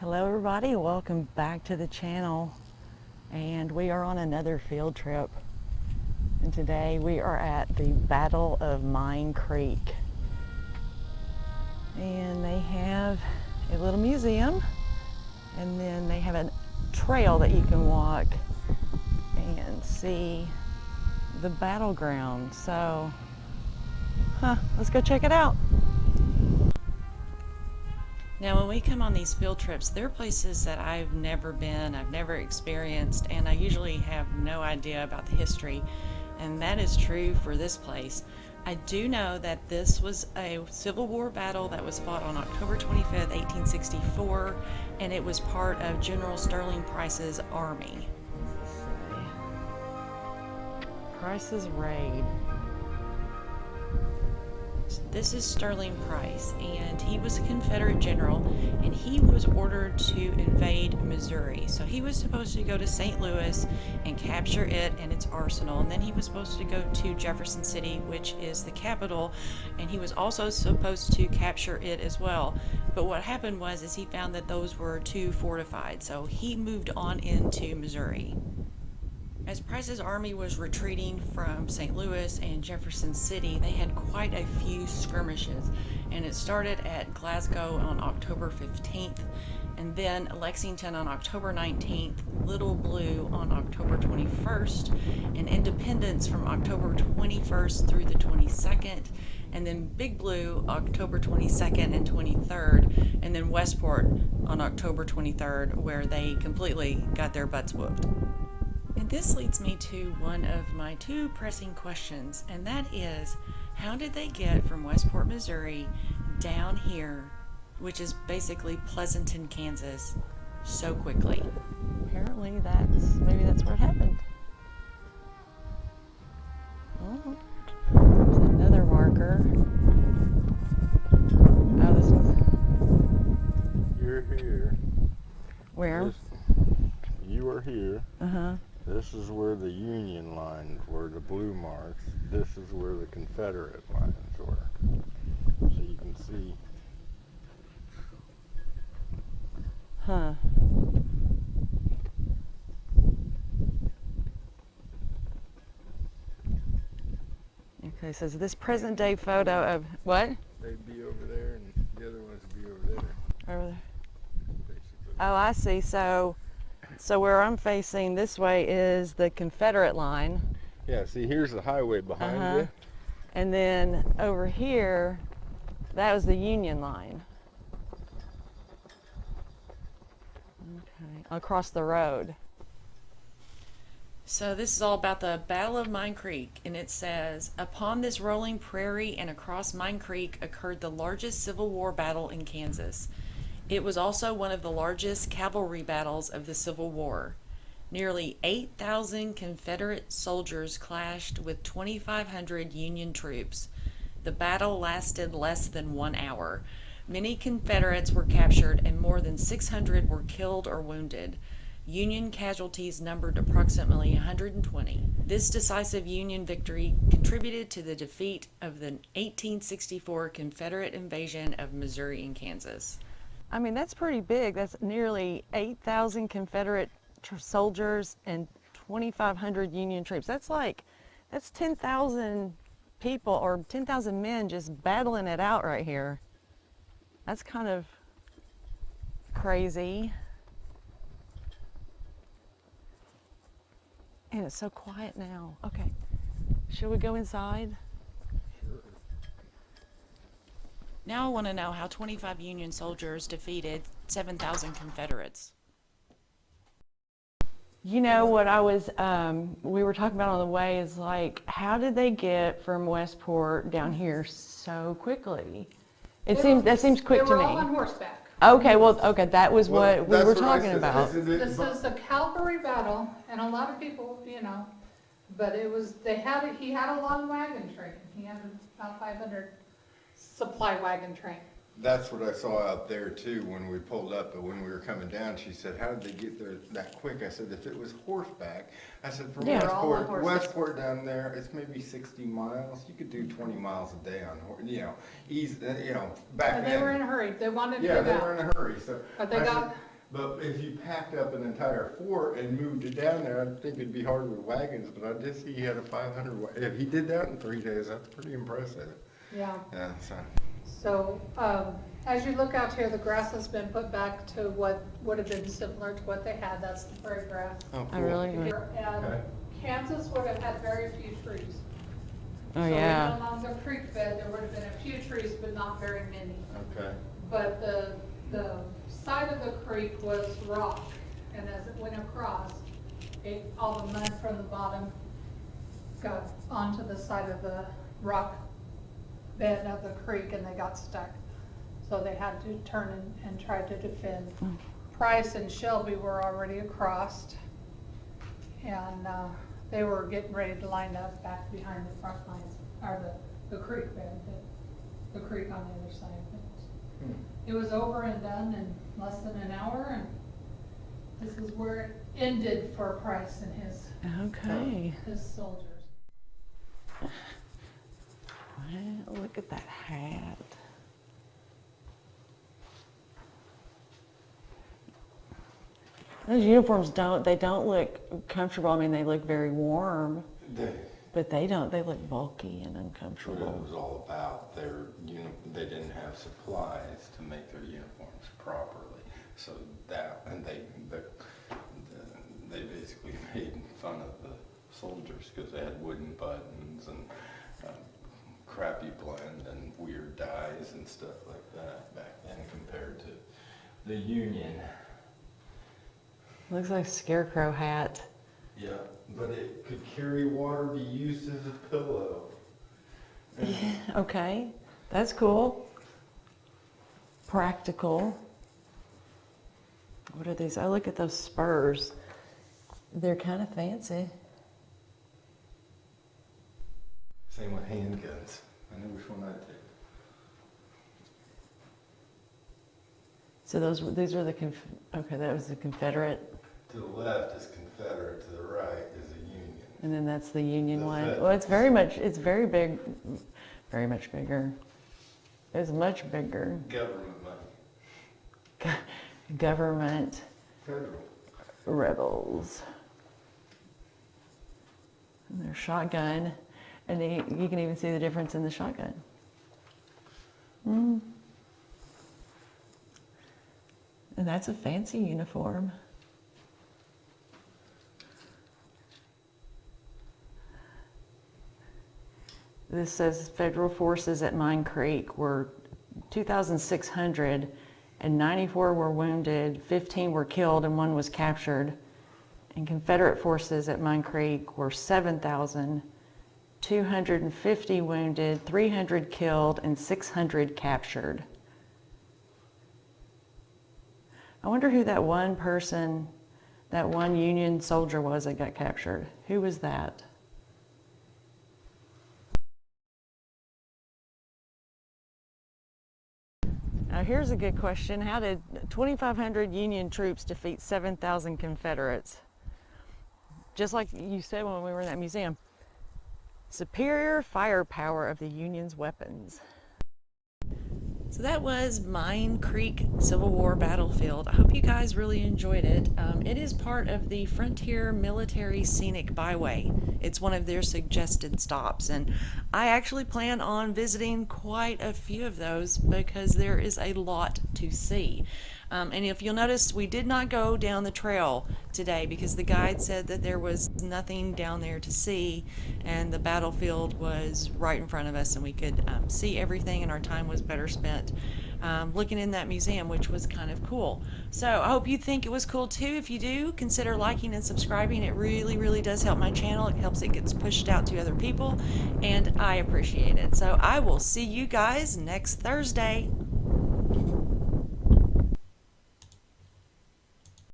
Hello everybody, welcome back to the channel, and we are on another field trip, and today we are at the Battle of Mine Creek, and they have a little museum, and then they have a trail that you can walk and see the battleground. So let's go check it out. Now, when we come on these field trips, there are places that I've never been, I've never experienced, and I usually have no idea about the history, and that is true for this place. I do know that this was a Civil War battle that was fought on October 25th, 1864, and it was part of General Sterling Price's army. Price's raid. This is Sterling Price, and he was a Confederate general, and he was ordered to invade Missouri. So he was supposed to go to St. Louis and capture it and its arsenal, and then he was supposed to go to Jefferson City, which is the capital, and he was also supposed to capture it as well. But what happened was he found that those were too fortified, so he moved on into Missouri. As Price's army was retreating from St. Louis and Jefferson City, they had quite a few skirmishes, and it started at Glasgow on October 15th, and then Lexington on October 19th, Little Blue on October 21st, and Independence from October 21st through the 22nd, and then Big Blue October 22nd and 23rd, and then Westport on October 23rd, where they completely got their butts whooped. And this leads me to one of my two pressing questions, and that is, how did they get from Westport, Missouri down here, which is basically Pleasanton, Kansas, so quickly? Apparently maybe that's where it happened. Oh, there's another marker. Oh, this one's... You're here. Where? You are here. Uh-huh. This is where the Union lines were, the blue marks. This is where the Confederate lines were. So you can see. Huh. Okay, so this present day photo of what? They'd be over there and the other ones would be over there. Over there. Oh, I see. So where I'm facing this way is the Confederate line. Yeah, see, here's the highway behind you. And then over here, that was the Union line. Okay, across the road. So this is all about the Battle of Mine Creek, and it says, upon this rolling prairie and across Mine Creek occurred the largest Civil War battle in Kansas. It was also one of the largest cavalry battles of the Civil War. Nearly 8,000 Confederate soldiers clashed with 2,500 Union troops. The battle lasted less than 1 hour. Many Confederates were captured and more than 600 were killed or wounded. Union casualties numbered approximately 120. This decisive Union victory contributed to the defeat of the 1864 Confederate invasion of Missouri and Kansas. I mean, that's pretty big. That's nearly 8,000 Confederate soldiers and 2,500 Union troops. That's 10,000 people or 10,000 men just battling it out right here. That's kind of crazy. And it's so quiet now. Okay, should we go inside? Now I want to know how 25 Union soldiers defeated 7,000 Confederates. You know what we were talking about on the way is how did they get from Westport down here so quickly? That seems quick to me. They were all on horseback. Okay, that was what we were talking about. This is a cavalry battle, and a lot of people, but he had a long wagon train. He had about 500 supply wagon train. That's what I saw out there too when we pulled up, but when we were coming down, she said, how did they get there that quick? I said, if it was horseback, I said, from Westport down there, it's maybe 60 miles. You could do 20 miles a day on horse, back then. They were in a hurry. They wanted to get out. Yeah, they were in a hurry. So but they got But if you packed up an entire fort and moved it down there, I think it'd be hard with wagons, but I did see he had a 500, if he did that in 3 days, that's pretty impressive. Yeah. Yeah, So, as you look out here, the grass has been put back to what would have been similar to what they had. That's the prairie grass. Oh, I cool. really. And Okay. Kansas would have had very few trees. Oh, So even yeah. along the creek bed, there would have been a few trees, but not very many. Okay. But the side of the creek was rock, and as it went across, all the mud from the bottom got onto the side of the rock bed of the creek, and they got stuck. So they had to turn and try to defend. Price and Shelby were already across, and they were getting ready to line up back behind the front lines, or the creek bed, the creek on the other side. It was over and done in less than an hour, and this is where it ended for Price and his soldiers. Well, look at that hat. Those uniforms don't look comfortable. I mean, they look very warm, but they look bulky and uncomfortable. What it was all about, they didn't have supplies to make their uniforms properly. So they basically made fun of the soldiers because they had wooden buttons and crappy blend and weird dyes and stuff like that back then compared to the Union. Looks like a scarecrow hat. Yeah, but it could carry water, be used as a pillow. Yeah, okay, that's cool. Practical. What are these? Oh, look at those spurs. They're kind of fancy. Same with handguns. I know which one I'd take. So these are the okay. That was the Confederate, To the left is Confederate, to the right is the Union. and then that's the Union The one. Fed. Well, it's very big, very much bigger. It's much bigger. Government money. Government Federal. rebels. And their shotgun, and you can even see the difference in the shotgun. And that's a fancy uniform. This says federal forces at Mine Creek were 2,600 and 94 were wounded, 15 were killed, and 1 was captured. And Confederate forces at Mine Creek were 7,250 wounded, 300 killed, and 600 captured. I wonder who that one person, that one Union soldier was that got captured. Who was that? Now here's a good question. How did 2,500 Union troops defeat 7,000 Confederates? Just like you said when we were in that museum. Superior firepower of the Union's weapons. So that was Mine Creek Civil War battlefield. I hope you guys really enjoyed it. It is part of the Frontier Military Scenic Byway. It's one of their suggested stops, and I actually plan on visiting quite a few of those because there is a lot to see. And if you'll notice, we did not go down the trail today because the guide said that there was nothing down there to see, and the battlefield was right in front of us, and we could see everything, and our time was better spent looking in that museum, which was kind of cool. So I hope you think it was cool too. If you do, consider liking and subscribing. It really, really does help my channel. It helps it gets pushed out to other people, and I appreciate it. So I will see you guys next Thursday.